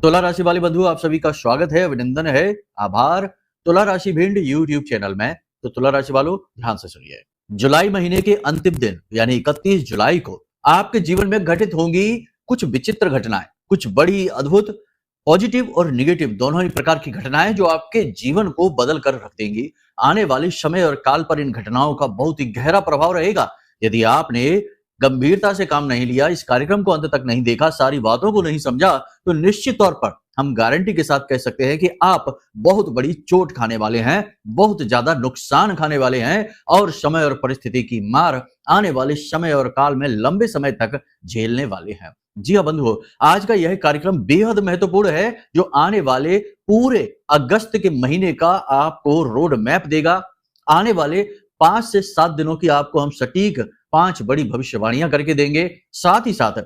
तुला राशि वाले बंधु, आप सभी का स्वागत है, अभिनंदन है, आभार। तुला राशि भिंड यूट्यूब चैनल में। तो तुला राशि वालों, ध्यान से सुनिए। जुलाई महीने के अंतिम दिन यानी 31 जुलाई को आपके जीवन में घटित होंगी कुछ विचित्र घटनाएं, कुछ बड़ी अद्भुत पॉजिटिव और निगेटिव दोनों ही प्रकार की घटनाएं जो आपके जीवन को बदल कर रख देंगी। आने वाले समय और काल पर इन घटनाओं का बहुत ही गहरा प्रभाव रहेगा। यदि आपने गंभीरता से काम नहीं लिया, इस कार्यक्रम को अंत तक नहीं देखा, सारी बातों को नहीं समझा, तो निश्चित तौर पर हम गारंटी के साथ कह सकते हैं कि आप बहुत बड़ी चोट खाने वाले हैं, बहुत ज्यादा नुकसान खाने वाले हैं और समय और परिस्थिति की मार आने वाले समय और काल में लंबे समय तक झेलने वाले हैं। जी हाँ बंधुओं, आज का यह कार्यक्रम बेहद महत्वपूर्ण है जो आने वाले पूरे अगस्त के महीने का आपको रोड मैप देगा। आने वाले 5 से 7 दिनों की आपको हम सटीक 5 बड़ी भविष्यवाणियां करके देंगे। साथ ही साथ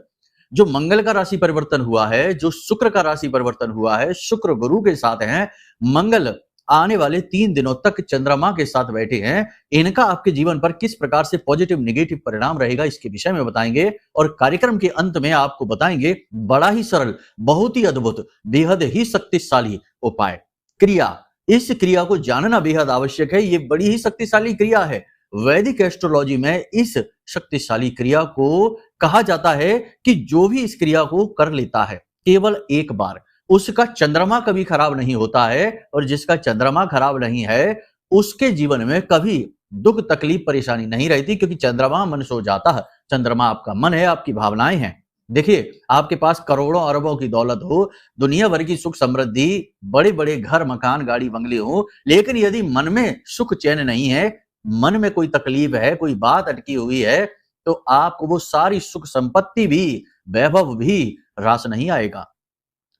जो मंगल का राशि परिवर्तन हुआ है, जो शुक्र का राशि परिवर्तन हुआ है, शुक्र गुरु के साथ हैं, मंगल आने वाले 3 दिनों तक चंद्रमा के साथ बैठे हैं, इनका आपके जीवन पर किस प्रकार से पॉजिटिव नेगेटिव परिणाम रहेगा इसके विषय में बताएंगे। और कार्यक्रम के अंत में आपको बताएंगे बड़ा ही सरल, बहुत ही अद्भुत, बेहद ही शक्तिशाली उपाय, क्रिया। इस क्रिया को जानना बेहद आवश्यक है। ये बड़ी ही शक्तिशाली क्रिया है। वैदिक एस्ट्रोलॉजी में इस शक्तिशाली क्रिया को कहा जाता है कि जो भी इस क्रिया को कर लेता है केवल एक बार, उसका चंद्रमा कभी खराब नहीं होता है। और जिसका चंद्रमा खराब नहीं है उसके जीवन में कभी दुख तकलीफ परेशानी नहीं रहती, क्योंकि चंद्रमा मन सो जाता है। चंद्रमा आपका मन है, आपकी भावनाएं हैं। देखिए, आपके पास करोड़ों अरबों की दौलत हो, दुनिया भर की सुख समृद्धि, बड़े बड़े घर मकान गाड़ी बंगले हो, लेकिन यदि मन में सुख चैन नहीं है, मन में कोई तकलीफ है, कोई बात अटकी हुई है, तो आपको वो सारी सुख संपत्ति भी, वैभव भी रास नहीं आएगा।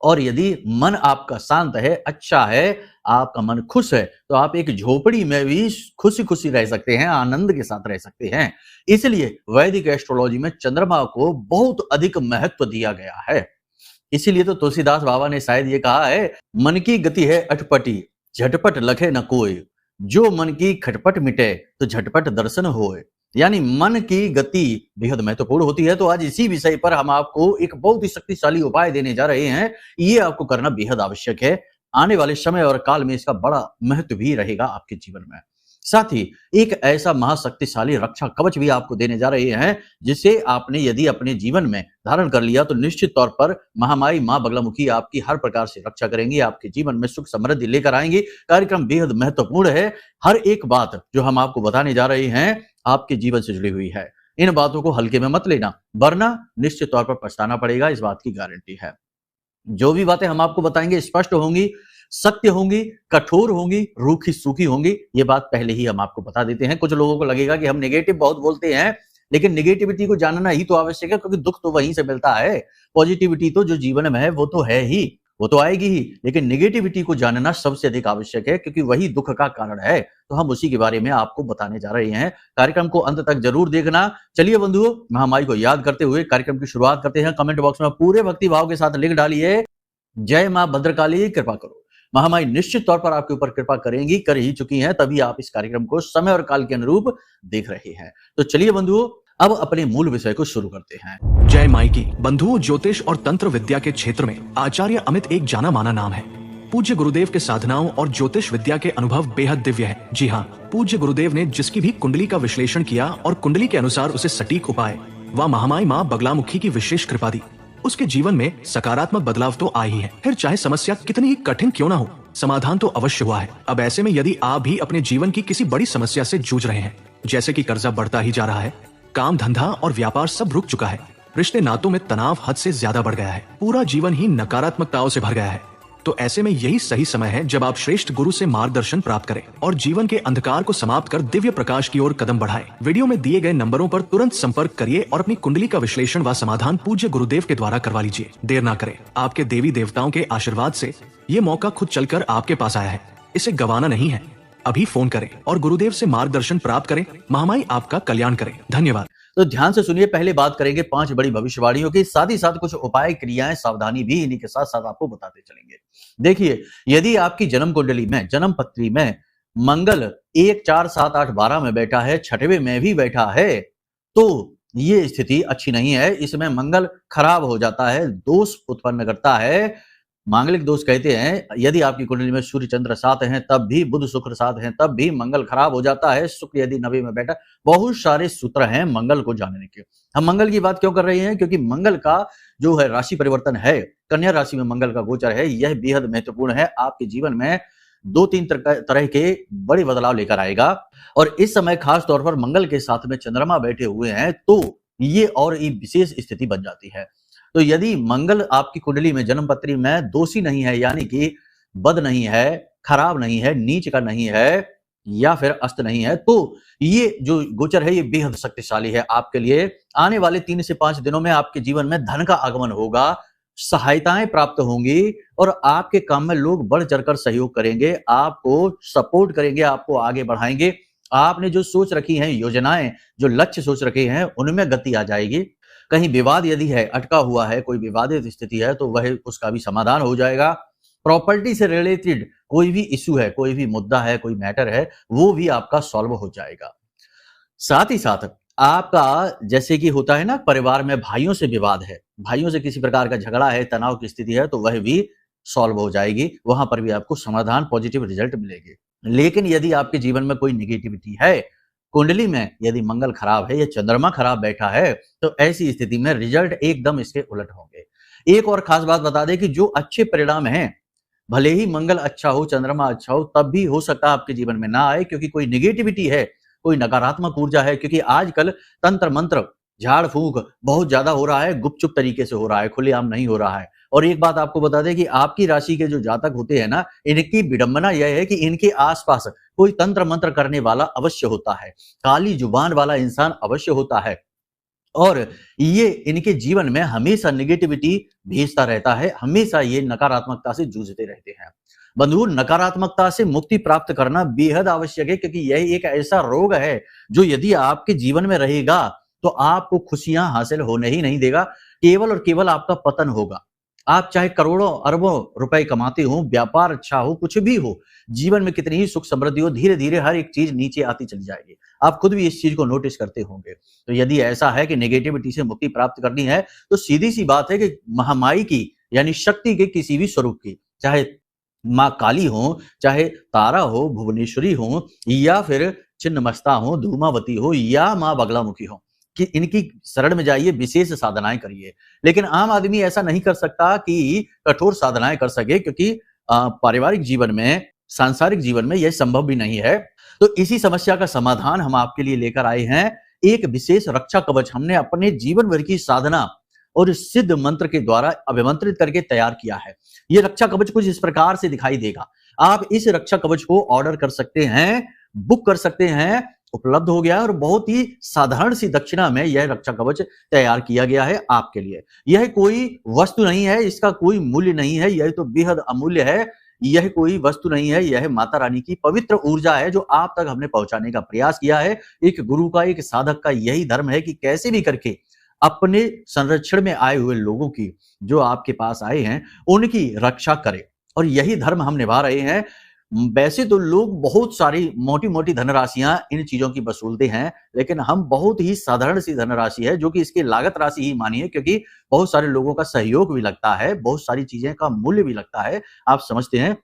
और यदि मन आपका शांत है, अच्छा है, आपका मन खुश है, तो आप एक झोपड़ी में भी खुशी खुशी रह सकते हैं, आनंद के साथ रह सकते हैं। इसलिए वैदिक एस्ट्रोलॉजी में चंद्रमा को बहुत अधिक महत्व दिया गया है। इसीलिए तो तुलसीदास बाबा ने शायद ये कहा है, मन की गति है अटपटी, झटपट लखे न कोई, जो मन की खटपट मिटे तो झटपट दर्शन होए। यानी मन की गति बेहद महत्वपूर्ण होती है। तो आज इसी विषय पर हम आपको एक बहुत ही शक्तिशाली उपाय देने जा रहे हैं। ये आपको करना बेहद आवश्यक है। आने वाले समय और काल में इसका बड़ा महत्व भी रहेगा आपके जीवन में। साथ ही एक ऐसा महाशक्तिशाली रक्षा कवच भी आपको देने जा रहे हैं, जिसे आपने यदि अपने जीवन में धारण कर लिया तो निश्चित तौर पर महामाई मां बगलामुखी आपकी हर प्रकार से रक्षा करेंगी, आपके जीवन में सुख समृद्धि लेकर आएंगी। कार्यक्रम बेहद महत्वपूर्ण है। हर एक बात जो हम आपको बताने जा रहे हैं आपके जीवन से जुड़ी हुई है। इन बातों को हल्के में मत लेना, वरना निश्चित तौर पर पछताना पड़ेगा, इस बात की गारंटी है। जो भी बातें हम आपको बताएंगे स्पष्ट होंगी, सत्य होंगी, कठोर होंगी, रूखी सूखी होंगी। ये बात पहले ही हम आपको बता देते हैं। कुछ लोगों को लगेगा कि हम नेगेटिव बहुत बोलते हैं, लेकिन नेगेटिविटी को जानना ही तो आवश्यक है, क्योंकि दुख तो वहीं से मिलता है। पॉजिटिविटी तो जो जीवन में है वो तो है ही, वो तो आएगी ही, लेकिन नेगेटिविटी को जानना सबसे अधिक आवश्यक है, क्योंकि वही दुख का कारण है। तो हम उसी के बारे में आपको बताने जा रहे हैं। कार्यक्रम को अंत तक जरूर देखना। चलिए बंधुओं, महामाई को याद करते हुए कार्यक्रम की शुरुआत करते हैं। कमेंट बॉक्स में पूरे भक्ति भाव के साथ लिख डालिए, जय मां भद्रकाली, कृपा करो। महामाई निश्चित तौर पर आपके ऊपर कृपा करेंगी, कर ही चुकी हैं, तभी आप इस कार्यक्रम को समय और काल के अनुरूप देख रहे हैं। तो चलिए बंधुओं, अब अपने मूल विषय को शुरू करते हैं। जय माई की। बंधुओं, ज्योतिष और तंत्र विद्या के क्षेत्र में आचार्य अमित एक जाना माना नाम है। पूज्य गुरुदेव के साधनाओं और ज्योतिष विद्या के अनुभव बेहद दिव्य है। जी हाँ, पूज्य गुरुदेव ने जिसकी भी कुंडली का विश्लेषण किया और कुंडली के अनुसार उसे सटीक उपाय व महामाई माँ बगलामुखी की विशेष कृपा दी, उसके जीवन में सकारात्मक बदलाव तो आ ही है। फिर चाहे समस्या कितनी ही कठिन क्यों ना हो, समाधान तो अवश्य हुआ है। अब ऐसे में यदि आप भी अपने जीवन की किसी बड़ी समस्या से जूझ रहे हैं, जैसे कि कर्जा बढ़ता ही जा रहा है, काम धंधा और व्यापार सब रुक चुका है, रिश्ते नातों में तनाव हद से ज्यादा बढ़ गया है, पूरा जीवन ही नकारात्मकताओं से भर गया है, तो ऐसे में यही सही समय है जब आप श्रेष्ठ गुरु से मार्गदर्शन प्राप्त करें और जीवन के अंधकार को समाप्त कर दिव्य प्रकाश की ओर कदम बढ़ाएं। वीडियो में दिए गए नंबरों पर तुरंत संपर्क करिए और अपनी कुंडली का विश्लेषण व समाधान पूज्य गुरुदेव के द्वारा करवा लीजिए। देर ना करें, आपके देवी देवताओं के आशीर्वाद से ये मौका खुद चलकर आपके पास आया है, इसे गंवाना नहीं है। अभी फोन करें और गुरुदेव से मार्गदर्शन प्राप्त करें। महामाई आपका कल्याण करें। धन्यवाद। तो ध्यान से सुनिए, पहले बात करेंगे 5 बड़ी भविष्यवाणियों की, साथ ही साथ कुछ उपाय, क्रियाएं, सावधानी भी इन्हीं के साथ साथ आपको बताते चलेंगे। देखिए, यदि आपकी जन्म कुंडली में, जन्म पत्री में मंगल 1, 4, 7, 8, 12 में बैठा है, 6वें में भी बैठा है, तो ये स्थिति अच्छी नहीं है। इसमें मंगल खराब हो जाता है, दोष उत्पन्न करता है, मांगलिक दोष कहते हैं यदि आपकी कुंडली में सूर्य चंद्र साथ हैं तब भी, बुध शुक्र साथ हैं तब भी, मंगल खराब हो जाता है, शुक्र यदि नवी में बैठा, बहुत सारे सूत्र हैं मंगल को जानने के। हम मंगल की बात क्यों कर रहे हैं? क्योंकि मंगल का जो है राशि परिवर्तन है, कन्या राशि में मंगल का गोचर है, यह बेहद महत्वपूर्ण है। आपके जीवन में 2-3 तरह के बड़े बदलाव लेकर आएगा और इस समय खास तौर पर मंगल के साथ में चंद्रमा बैठे हुए हैं तो ये और एक विशेष स्थिति बन जाती है। तो यदि मंगल आपकी कुंडली में जन्म पत्री में दोषी नहीं है, यानी कि बद नहीं है, खराब नहीं है, नीच का नहीं है या फिर अस्त नहीं है, तो ये जो गोचर है ये बेहद शक्तिशाली है आपके लिए। आने वाले 3 से 5 दिनों में आपके जीवन में धन का आगमन होगा, सहायताएं प्राप्त होंगी और आपके काम में लोग बढ़ चढ़कर सहयोग करेंगे, आपको सपोर्ट करेंगे, आपको आगे बढ़ाएंगे। आपने जो सोच रखी हैं योजनाएं, जो लक्ष्य सोच रखे हैं, उनमें गति आ जाएगी। कहीं विवाद यदि है, अटका हुआ है, कोई विवादित स्थिति है तो वह उसका भी समाधान हो जाएगा। प्रॉपर्टी से रिलेटेड कोई भी इश्यू है, कोई भी मुद्दा है, कोई मैटर है, वो भी आपका सॉल्व हो जाएगा। साथ ही साथ आपका जैसे कि होता है ना, परिवार में भाइयों से विवाद है, भाइयों से किसी प्रकार का झगड़ा है, तनाव की स्थिति है, तो वह भी सॉल्व हो जाएगी। वहां पर भी आपको समाधान, पॉजिटिव रिजल्ट मिलेगी। लेकिन यदि आपके जीवन में कोई निगेटिविटी है, कुंडली में यदि मंगल खराब है या चंद्रमा खराब बैठा है, तो ऐसी स्थिति में रिजल्ट एकदम इसके उलट होंगे। एक और खास बात बता दें कि जो अच्छे परिणाम हैं, भले ही मंगल अच्छा हो, चंद्रमा अच्छा हो, तब भी हो सकता है आपके जीवन में ना आए, क्योंकि कोई निगेटिविटी है, कोई नकारात्मक ऊर्जा है। क्योंकि आजकल तंत्र मंत्र, झाड़ फूंक बहुत ज्यादा हो रहा है, गुपचुप तरीके से हो रहा है, खुलेआम नहीं हो रहा है। और एक बात आपको बता दें कि आपकी राशि के जो जातक होते हैं ना, इनकी विडंबना यह है कि इनके आसपास कोई तंत्र मंत्र करने वाला अवश्य होता है, काली जुबान वाला इंसान अवश्य होता है और ये इनके जीवन में हमेशा नेगेटिविटी भेजता रहता है, हमेशा ये नकारात्मकता से जूझते रहते हैं। बंधु, नकारात्मकता से मुक्ति प्राप्त करना बेहद आवश्यक है, क्योंकि यह एक ऐसा रोग है जो यदि आपके जीवन में रहेगा तो आपको खुशियां हासिल होने ही नहीं देगा, केवल और केवल आपका पतन होगा। आप चाहे करोड़ों अरबों रुपए कमाते हो, व्यापार अच्छा हो, कुछ भी हो, जीवन में कितनी ही सुख समृद्धि हो, धीरे धीरे हर एक चीज नीचे आती चली जाएगी। आप खुद भी इस चीज को नोटिस करते होंगे। तो यदि ऐसा है कि नेगेटिविटी से मुक्ति प्राप्त करनी है, तो सीधी सी बात है कि महामाई की यानी शक्ति के किसी भी स्वरूप की, चाहे माँ काली हो, चाहे तारा हो, भुवनेश्वरी हो, या फिर छिन्नमस्ता हो, धूमावती हो, या माँ बगलामुखी हो, कि इनकी शरण में जाइए, विशेष साधनाएं करिए। लेकिन आम आदमी ऐसा नहीं कर सकता कि कठोर साधनाएं कर सके, क्योंकि पारिवारिक जीवन में, सांसारिक जीवन में यह संभव भी नहीं है। तो इसी समस्या का समाधान हम आपके लिए लेकर आए हैं, एक विशेष रक्षा कवच हमने अपने जीवन भर की साधना और सिद्ध मंत्र के द्वारा अभिमंत्रित करके तैयार किया है। यह रक्षा कवच कुछ इस प्रकार से दिखाई देगा। आप इस रक्षा कवच को ऑर्डर कर सकते हैं, बुक कर सकते हैं, उपलब्ध हो गया है और बहुत ही साधारण सी दक्षिणा में यह रक्षा कवच तैयार किया गया है आपके लिए। यह कोई वस्तु नहीं है, इसका कोई मूल्य नहीं है, यह तो बेहद अमूल्य है। यह कोई वस्तु नहीं है, यह माता रानी की पवित्र ऊर्जा है जो आप तक हमने पहुंचाने का प्रयास किया है। एक गुरु का, एक साधक का यही धर्म है कि कैसे भी करके अपने संरक्षण में आए हुए लोगों की, जो आपके पास आए हैं, उनकी रक्षा करें, और यही धर्म हम निभा रहे हैं। वैसे तो लोग बहुत सारी मोटी-मोटी धनराशियां इन चीजों की वसूलते हैं, लेकिन हम बहुत ही साधारण सी धनराशि है, जो कि इसकी लागत राशि ही मानिए, क्योंकि बहुत सारे लोगों का सहयोग भी लगता है, बहुत सारी चीजें का मूल्य भी लगता है, आप समझते हैं।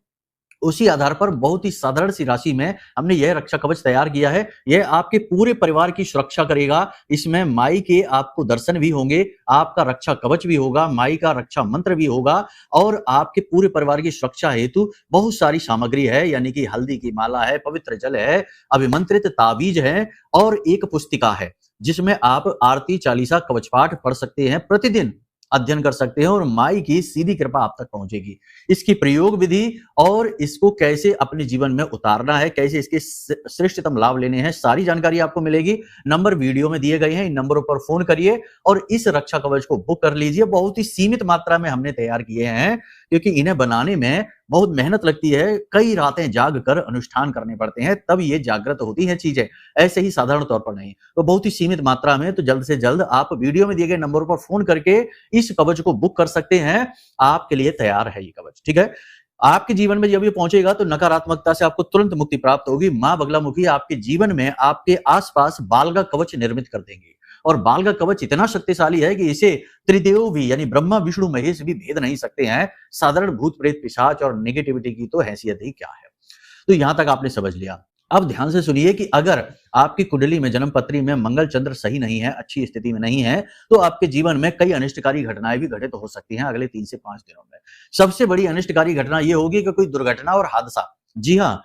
उसी आधार पर बहुत ही साधारण सी राशि में हमने यह रक्षा कवच तैयार किया है। यह आपके पूरे परिवार की सुरक्षा करेगा। इसमें माई के आपको दर्शन भी होंगे, आपका रक्षा कवच भी होगा, माई का रक्षा मंत्र भी होगा, और आपके पूरे परिवार की सुरक्षा हेतु बहुत सारी सामग्री है, यानी कि हल्दी की माला है, पवित्र जल है, अभिमंत्रित ताबीज है और एक पुस्तिका है, जिसमें आप आरती, चालीसा, कवच पाठ पढ़ सकते हैं, प्रतिदिन अध्ययन कर सकते हैं और माई की सीधी कृपा आप तक पहुंचेगी। इसकी प्रयोग विधि और इसको कैसे अपने जीवन में उतारना है, कैसे इसके श्रेष्ठतम लाभ लेने हैं, सारी जानकारी आपको मिलेगी। नंबर वीडियो में दिए गए हैं, इन नंबरों पर फोन करिए और इस रक्षा कवच को बुक कर लीजिए। बहुत ही सीमित मात्रा में हमने तैयार किए हैं, क्योंकि इन्हें बनाने में बहुत मेहनत लगती है, कई रातें जाग कर अनुष्ठान करने पड़ते हैं, तब ये जागृत होती हैं चीजें, ऐसे ही साधारण तौर पर नहीं। तो बहुत ही सीमित मात्रा में, तो जल्द से जल्द आप वीडियो में दिए गए नंबरों पर फोन करके इस कवच को बुक कर सकते हैं। आपके लिए तैयार है ये कवच, ठीक है। आपके जीवन में जब ये पहुंचेगा तो नकारात्मकता से आपको तुरंत मुक्ति प्राप्त होगी। मां बगलामुखी आपके जीवन में आपके आसपास बाल का कवच निर्मित कर देंगी। और बाल का कवच इतना शक्तिशाली है कि इसे त्रिदेव भी यानी ब्रह्मा विष्णु महेश भी भेद नहीं सकते हैं। साधारण भूत प्रेत पिशाच और नेगेटिविटी की तो हैसियत ही क्या है। तो यहां तक आपने समझ लिया। अब ध्यान से सुनिए कि अगर आपकी कुंडली में जन्म पत्री में मंगल चंद्र सही नहीं है, अच्छी स्थिति में नहीं है, तो आपके जीवन में कई अनिष्टकारी घटनाएं भी घटित हो सकती हैं अगले 3 से 5 दिनों में। सबसे बड़ी अनिष्टकारी घटना यह होगी कि कोई दुर्घटना और हादसा। जी हाँ,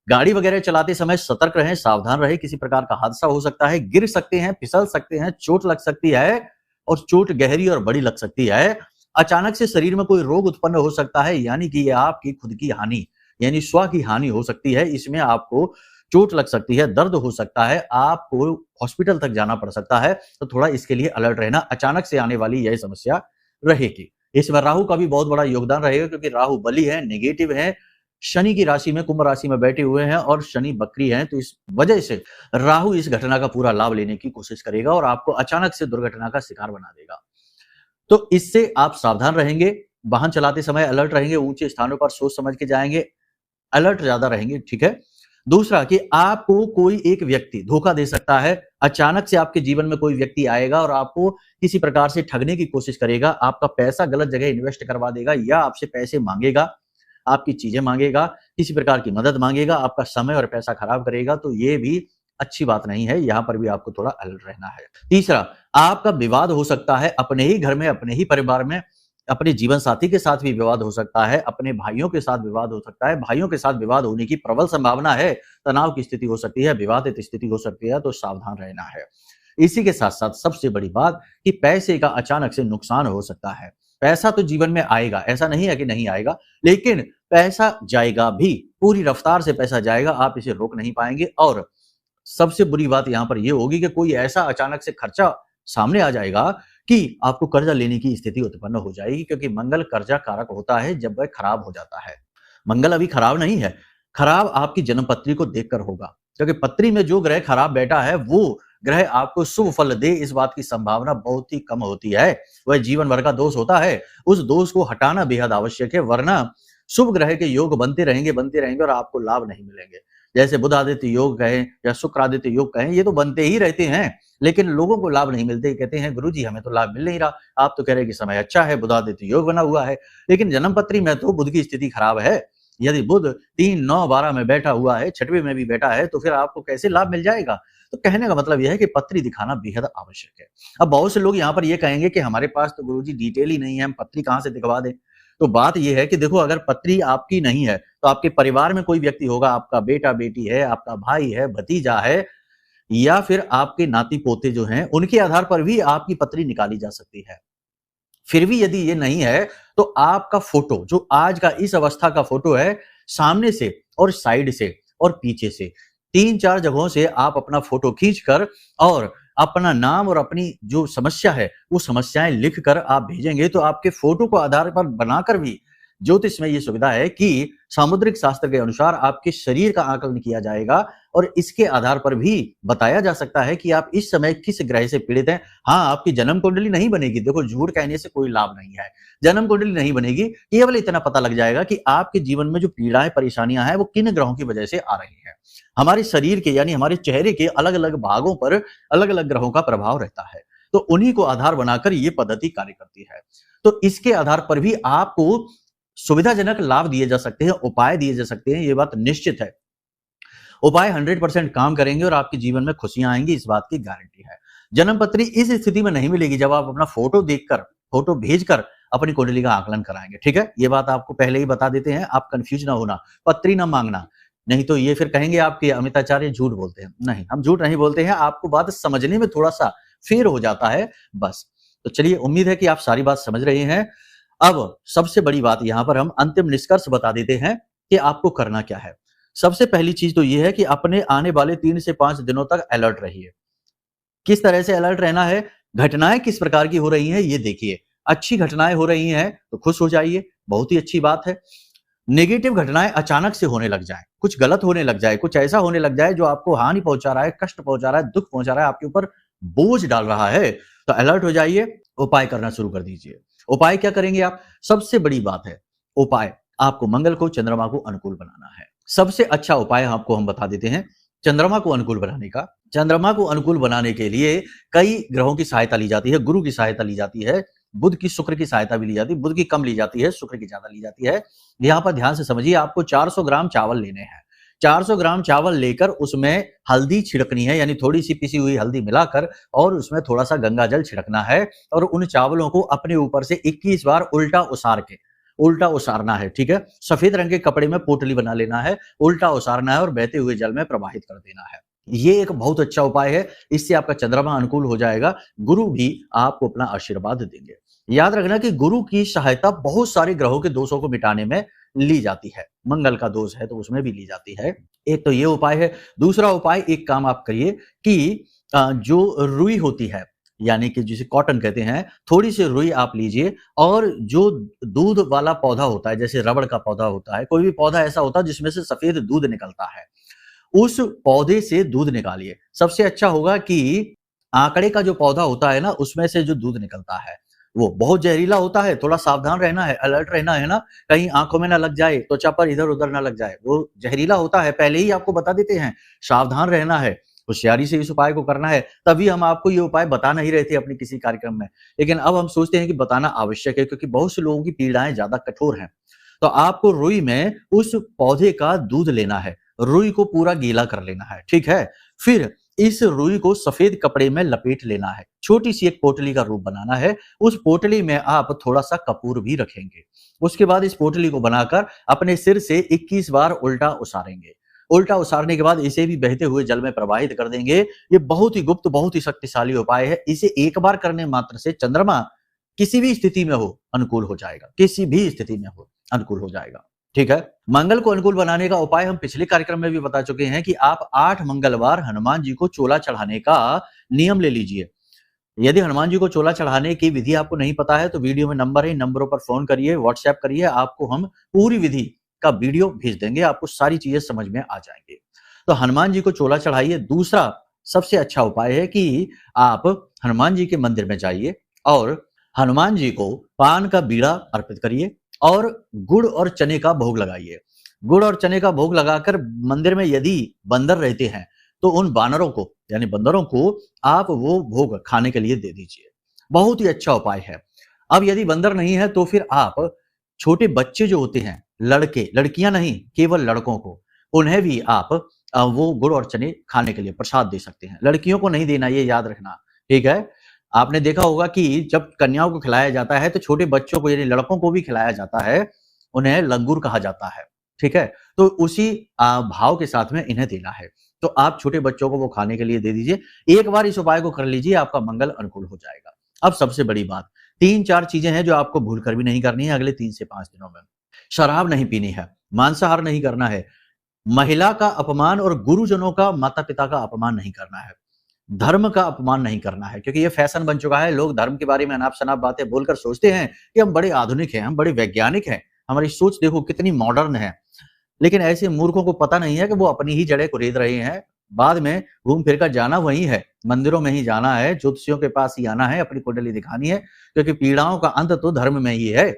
गाड़ी वगैरह चलाते समय सतर्क रहें, सावधान रहें, किसी प्रकार का हादसा हो सकता है, गिर सकते हैं, फिसल सकते हैं, चोट लग सकती है और चोट गहरी और बड़ी लग सकती है। अचानक से शरीर में कोई रोग उत्पन्न हो सकता है, यानी कि यह आपकी खुद की हानि यानी स्व की हानि हो सकती है। इसमें आपको चोट लग सकती है, दर्द हो सकता है, आपको हॉस्पिटल तक जाना पड़ सकता है। तो थोड़ा इसके लिए अलर्ट रहना, अचानक से आने वाली यह समस्या रहेगी। इसमें राहु का भी बहुत बड़ा योगदान रहेगा क्योंकि राहु बली है, नेगेटिव है, शनि की राशि में कुंभ राशि में बैठे हुए हैं और शनि बकरी हैं, तो इस वजह से राहु इस घटना का पूरा लाभ लेने की कोशिश करेगा और आपको अचानक से दुर्घटना का शिकार बना देगा। तो इससे आप सावधान रहेंगे, वाहन चलाते समय अलर्ट रहेंगे, ऊंचे स्थानों पर सोच समझ के जाएंगे, अलर्ट ज्यादा रहेंगे, ठीक है। दूसरा कि आपको कोई एक व्यक्ति धोखा दे सकता है, अचानक से आपके जीवन में कोई व्यक्ति आएगा और आपको किसी प्रकार से ठगने की कोशिश करेगा, आपका पैसा गलत जगह इन्वेस्ट करवा देगा या आपसे पैसे मांगेगा, आपकी चीजें मांगेगा, किसी प्रकार की मदद मांगेगा, आपका समय और पैसा खराब करेगा। तो ये भी अच्छी बात नहीं है, यहां पर भी आपको थोड़ा अलर्ट रहना है। तीसरा, आपका विवाद हो सकता है अपने ही घर में, अपने ही परिवार में, अपने जीवन साथी के साथ भी विवाद हो सकता है, अपने भाइयों के साथ विवाद हो सकता है, भाइयों के साथ विवाद होने की प्रबल संभावना है, तनाव की स्थिति हो सकती है, विवादित स्थिति हो सकती है, तो सावधान रहना है। इसी के साथ साथ सबसे बड़ी बात कि पैसे का अचानक से नुकसान हो सकता है। पैसा तो जीवन में आएगा, ऐसा नहीं है कि नहीं आएगा, लेकिन पैसा जाएगा भी, पूरी रफ्तार से पैसा जाएगा, आप इसे रोक नहीं पाएंगे। और सबसे बुरी बात यहां पर यह होगी कि कोई ऐसा अचानक से खर्चा सामने आ जाएगा कि आपको कर्जा लेने की स्थिति उत्पन्न हो जाएगी, क्योंकि मंगल कर्जा कारक होता है जब वह खराब हो जाता है। मंगल अभी खराब नहीं है, खराब आपकी जन्म पत्री को देखकर होगा, क्योंकि पत्री में जो ग्रह खराब बैठा है वो ग्रह आपको शुभ फल दे, इस बात की संभावना बहुत ही कम होती है। वह जीवन भर का दोष होता है, उस दोष को हटाना बेहद आवश्यक है, वरना शुभ ग्रह के योग बनते रहेंगे और आपको लाभ नहीं मिलेंगे। जैसे बुध आदित्य योग कहें या शुक्र आदित्य योग कहें, ये तो बनते ही रहते हैं, लेकिन लोगों को लाभ नहीं मिलते। कहते हैं गुरुजी हमें तो लाभ मिल नहीं रहा, आप तो कह रहे हैं कि समय अच्छा है, बुध आदित्य योग बना हुआ है, लेकिन जन्म पत्री में तो बुध की स्थिति खराब है। यदि बुध 3, 9, 12 में बैठा हुआ है, 6वें में भी बैठा है, तो फिर आपको कैसे लाभ मिल जाएगा। तो कहने का मतलब यह है कि पत्री दिखाना बेहद आवश्यक है। अब बहुत से लोग यहाँ पर यह कहेंगे कि हमारे पास तो गुरुजी डिटेल ही नहीं है, हम पत्री कहाँ से दिखवा दें। तो बात यह है कि देखो, अगर पत्री आपकी नहीं है तो आपके परिवार में कोई व्यक्ति होगा, आपका बेटा बेटी है, आपका भाई है, भतीजा है, या फिर आपके नाती पोते जो हैं, उनके आधार पर भी आपकी पत्री निकाली जा सकती है। फिर भी यदि ये नहीं है तो आपका फोटो, जो आज का इस अवस्था का फोटो है, सामने से और साइड से और पीछे से 3-4 जगहों से आप अपना फोटो खींचकर और अपना नाम और अपनी जो समस्या है वो समस्याएं लिखकर आप भेजेंगे, तो आपके फोटो को आधार पर बनाकर भी ज्योतिष में ये सुविधा है कि सामुद्रिक शास्त्र के अनुसार आपके शरीर का आकलन किया जाएगा और इसके आधार पर भी बताया जा सकता है कि आप इस समय किस ग्रह से पीड़ित हैं। हाँ, आपकी जन्म कुंडली नहीं बनेगी, देखो झूठ कहने से कोई लाभ नहीं है, जन्म कुंडली नहीं बनेगी, केवल इतना पता लग जाएगा कि आपके जीवन में जो पीड़ाएं परेशानियां हैं वो किन ग्रहों की वजह से आ रही है। हमारे शरीर के यानी हमारे चेहरे के अलग अलग भागों पर अलग अलग ग्रहों का प्रभाव रहता है, तो उन्हीं को आधार बनाकर ये पद्धति कार्य करती है। तो इसके आधार पर भी आपको सुविधाजनक लाभ दिए जा सकते हैं, उपाय दिए जा सकते हैं, ये बात निश्चित है। उपाय 100% काम करेंगे और आपके जीवन में खुशियां आएंगी, इस बात की गारंटी है। जन्म पत्री इस स्थिति में नहीं मिलेगी जब आप अपना फोटो देखकर, फोटो भेजकर अपनी कुंडली का आकलन कराएंगे, ठीक है। ये बात आपको पहले ही बता देते हैं, आप कंफ्यूज ना होना, पत्री ना मांगना, नहीं तो ये फिर कहेंगे आपके अमिताचार्य झूठ बोलते हैं। नहीं, हम झूठ नहीं बोलते हैं, आपको बात समझने में थोड़ा सा फेर हो जाता है बस। तो चलिए, उम्मीद है कि आप सारी बात समझ रहे हैं। अब सबसे बड़ी बात यहां पर हम अंतिम निष्कर्ष बता देते हैं कि आपको करना क्या है। सबसे पहली चीज तो यह है कि अपने आने वाले 3 से 5 दिनों तक अलर्ट रहिए। किस तरह से अलर्ट रहना है, घटनाएं किस प्रकार की हो रही हैं ये देखिए। अच्छी घटनाएं हो रही हैं तो खुश हो जाइए, बहुत ही अच्छी बात है। नेगेटिव घटनाएं अचानक से होने लग जाए, कुछ गलत होने लग जाए, कुछ ऐसा होने लग जाए जो आपको हानि पहुंचा रहा है, कष्ट पहुंचा रहा है, दुख पहुंचा रहा है, आपके ऊपर बोझ डाल रहा है, तो अलर्ट हो जाइए, उपाय करना शुरू कर दीजिए। उपाय क्या करेंगे आप? सबसे बड़ी बात है उपाय, आपको मंगल को, चंद्रमा को अनुकूल बनाना है। सबसे अच्छा उपाय आपको हम बता देते हैं चंद्रमा को अनुकूल बनाने का। चंद्रमा को अनुकूल बनाने के लिए कई ग्रहों की सहायता ली जाती है, गुरु की सहायता ली जाती है, बुध की, शुक्र की सहायता भी ली जाती है। बुध की कम ली जाती है, शुक्र की ज्यादा ली जाती है। यहाँ पर ध्यान से समझिए, आपको 400 ग्राम चावल लेने हैं। 400 ग्राम चावल लेकर उसमें हल्दी छिड़कनी है, यानी थोड़ी सी पिसी हुई हल्दी मिलाकर, और उसमें थोड़ा सा गंगा जल छिड़कना है, और उन चावलों को अपने ऊपर से 21 बार उल्टा उसारना है। ठीक है, सफेद रंग के कपड़े में पोटली बना लेना है, उल्टा उसारना है और बहते हुए जल में प्रवाहित कर देना है। ये एक बहुत अच्छा उपाय है, इससे आपका चंद्रमा अनुकूल हो जाएगा, गुरु भी आपको अपना आशीर्वाद देंगे। याद रखना कि गुरु की सहायता बहुत सारे ग्रहों के दोषों को मिटाने में ली जाती है। मंगल का दोष है तो उसमें भी ली जाती है। एक तो ये उपाय है। दूसरा उपाय, एक काम आप करिए कि जो रुई होती है, यानी कि जिसे कॉटन कहते हैं, थोड़ी सी रुई आप लीजिए, और जो दूध वाला पौधा होता है, जैसे रबड़ का पौधा होता है, कोई भी पौधा ऐसा होता है जिसमें से सफेद दूध निकलता है, उस पौधे से दूध निकालिए। सबसे अच्छा होगा कि आंकड़े का जो पौधा होता है ना, उसमें से जो दूध निकलता है वो बहुत जहरीला होता है, थोड़ा सावधान रहना है, अलर्ट रहना है ना, कहीं आंखों में ना लग जाए, त्वचा पर इधर उधर ना लग जाए, वो जहरीला होता है, पहले ही आपको बता देते हैं। सावधान रहना है, होशियारी से इस उपाय को करना है। तभी हम आपको ये उपाय बता नहीं रहे थे अपने किसी कार्यक्रम में, लेकिन अब हम सोचते हैं कि बताना आवश्यक है, क्योंकि बहुत से लोगों की पीड़ाएं ज्यादा कठोर हैं। तो आपको रुई में उस पौधे का दूध लेना है, रुई को पूरा गीला कर लेना है। ठीक है, फिर इस रुई को सफेद कपड़े में लपेट लेना है, छोटी सी एक पोटली का रूप बनाना है। उस पोटली में आप थोड़ा सा कपूर भी रखेंगे। उसके बाद इस पोटली को बनाकर अपने सिर से 21 बार उल्टा उसारेंगे। उल्टा उसारने के बाद इसे भी बहते हुए जल में प्रवाहित कर देंगे। ये बहुत ही गुप्त, बहुत ही शक्तिशाली उपाय है। इसे एक बार करने मात्र से चंद्रमा किसी भी स्थिति में हो अनुकूल हो जाएगा, किसी भी स्थिति में हो अनुकूल हो जाएगा। ठीक है, मंगल को अनुकूल बनाने का उपाय हम पिछले कार्यक्रम में भी बता चुके हैं कि आप 8 मंगलवार हनुमान जी को चोला चढ़ाने का नियम ले लीजिए। यदि हनुमान जी को चोला चढ़ाने की विधि आपको नहीं पता है तो वीडियो में नंबर है, नंबरों पर फोन करिए, व्हाट्सएप करिए, आपको हम पूरी विधि का वीडियो भेज देंगे, आपको सारी चीजें समझ में आ जाएंगे। तो हनुमान जी को चोला चढ़ाइए। दूसरा सबसे अच्छा उपाय है कि आप हनुमान जी के मंदिर में जाइए और हनुमान जी को पान का बीड़ा अर्पित करिए और गुड़ और चने का भोग लगाइए। गुड़ और चने का भोग लगाकर मंदिर में यदि बंदर रहते हैं तो उन बानरों को, यानी बंदरों को आप वो भोग खाने के लिए दे दीजिए। बहुत ही अच्छा उपाय है। अब यदि बंदर नहीं है तो फिर आप छोटे बच्चे जो होते हैं, लड़के, लड़कियां नहीं, केवल लड़कों को, उन्हें भी आप वो गुड़ और चने खाने के लिए प्रसाद दे सकते हैं। लड़कियों को नहीं देना, ये याद रखना। ठीक है, आपने देखा होगा कि जब कन्याओं को खिलाया जाता है तो छोटे बच्चों को, यानी लड़कों को भी खिलाया जाता है, उन्हें लंगूर कहा जाता है। ठीक है, तो उसी भाव के साथ में इन्हें देना है। तो आप छोटे बच्चों को वो खाने के लिए दे दीजिए। एक बार इस उपाय को कर लीजिए, आपका मंगल अनुकूल हो जाएगा। अब सबसे बड़ी बात, 3-4 चीजें हैं जो आपको भूल कर भी नहीं करनी है अगले 3 से 5 दिनों में। शराब नहीं पीनी है, मांसाहार नहीं करना है, महिला का अपमान और गुरुजनों का, माता पिता का अपमान नहीं करना है, धर्म का अपमान नहीं करना है, क्योंकि ये फैशन बन चुका है। लोग धर्म के बारे में अनाप शनाप बातें बोलकर सोचते हैं कि हम बड़े आधुनिक हैं, हम बड़े वैज्ञानिक हैं, हमारी सोच देखो कितनी मॉडर्न है। लेकिन ऐसे मूर्खों को पता नहीं है कि वो अपनी ही जड़ें कुरेद रहे हैं। बाद में घूम फिर कर जाना वही है, मंदिरों में ही जाना है, ज्योतिषियों के पास ही आना है, अपनी कुंडली दिखानी है, क्योंकि पीड़ाओं का अंत तो धर्म में ही है।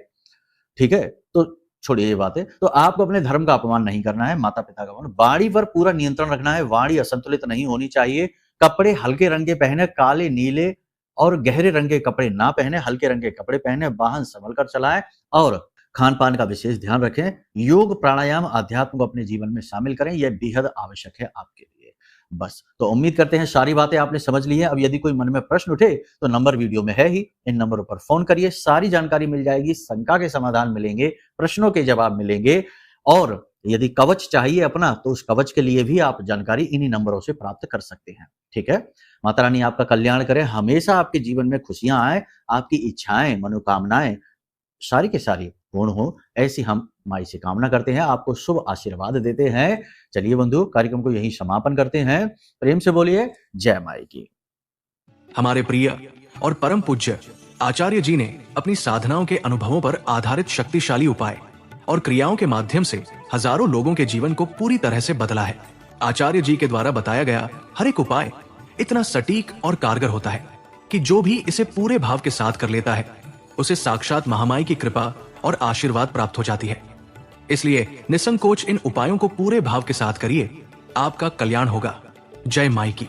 ठीक है, तो छोड़िए ये बातें। तो आपको अपने धर्म का अपमान नहीं करना है, माता पिता का अपमान। वाणी पर पूरा नियंत्रण रखना है, वाणी असंतुलित नहीं होनी चाहिए। कपड़े हल्के रंग के पहने, काले, नीले और गहरे रंग के कपड़े ना पहने, हल्के रंग के कपड़े पहने। वाहन संभल कर चलाएं और खान पान का विशेष ध्यान रखें। योग, प्राणायाम, अध्यात्म को अपने जीवन में शामिल करें, यह बेहद आवश्यक है आपके लिए। बस, तो उम्मीद करते हैं सारी बातें आपने समझ ली है। अब यदि कोई मन में प्रश्न उठे तो नंबर वीडियो में है ही, इन नंबरों पर फोन करिए, सारी जानकारी मिल जाएगी, शंका के समाधान मिलेंगे, प्रश्नों के जवाब मिलेंगे। और यदि कवच चाहिए अपना तो उस कवच के लिए भी आप जानकारी इन्हीं नंबरों से प्राप्त कर सकते हैं। ठीक है, माता रानी आपका कल्याण करे, हमेशा आपके जीवन में खुशियां आए, आपकी इच्छाएं, मनोकामनाएं सारी के सारी पूर्ण हो, ऐसी हम माई से कामना करते हैं, आपको शुभ आशीर्वाद देते हैं। चलिए बंधु, कार्यक्रम को यही समापन करते हैं। प्रेम से बोलिए जय माई की। हमारे प्रिय और परम पूज्य आचार्य जी ने अपनी साधनाओं के अनुभवों पर आधारित शक्तिशाली उपाय और क्रियाओं के माध्यम से हजारों लोगों के जीवन को पूरी तरह से बदला है। आचार्य जी के द्वारा बताया गया हर एक उपाय इतना सटीक और कारगर होता है कि जो भी इसे पूरे भाव के साथ कर लेता है उसे साक्षात महामाई की कृपा और आशीर्वाद प्राप्त हो जाती है। इसलिए निसंकोच इन उपायों को पूरे भाव के साथ करिए, आपका कल्याण होगा। जय माई की।